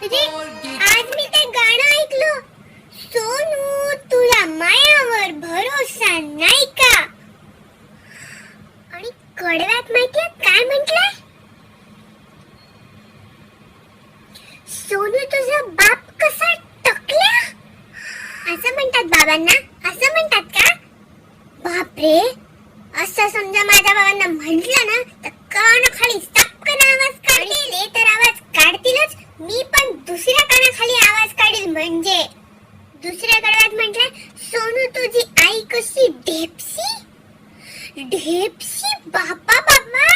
अरे आज मी ते गाणं ऐकलं, सोनू तुला मायावर भरोसा नाही का? आणि कडव्यात माहितीये काय म्हटलंय? सोनू तुझा बाप कसा टकल्या, असं म्हणतात बाबांना, असं म्हणतात का? बापरे, असं समजा माझ्या बाबांना म्हटलं ना तर कानाखाली चपकन आवाज काढतील. ते तर आवाज काढतीलच, मी पण दुसऱ्या कानाखाली आवाज काढील. म्हणजे दुसऱ्या कडव्यात म्हटलं, सोनू तुझी आई कशी ढेपसी ढेपसी. बाबा बाबा,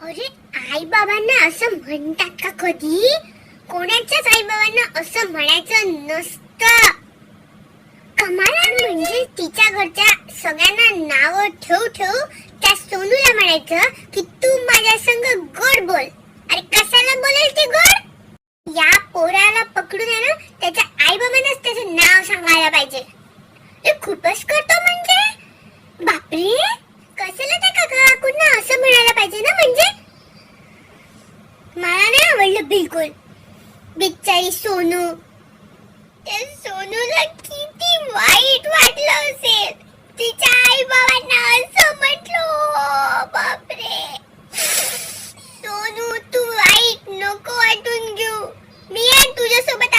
अरे आई बाबांना असं म्हणतात का कधी? कोणाच्याच आई बाबांना असं म्हणायचं नसतं. कमाल. म्हणजे तिच्या घरच्या सगळ्यांना नाव ठेवू ठेवू त्या सोनूला म्हणायचं की तू माझ्या संग गोड बोल. अरे कशाला बोलेल ती गोड? या पोराला पकडून आहे ना त्याच्या आई बाबांनाच त्याचं नाव सांगायला पाहिजे. हे खूपच करतो म्हणजे. बापरे, कशाला त्या काकांना असं म्हणायला पाहिजे ना. म्हणजे मला नाही आवडलं बिलकुल. बिचारी सोनू, त्या सोनूला किती वाईट वाटलं असेल. तिच्या आई बाबांना असं म्हटलं. बापरे, सोनू तू वाईट नको वाटून घेऊ. मी आहे तुझ्यासोबत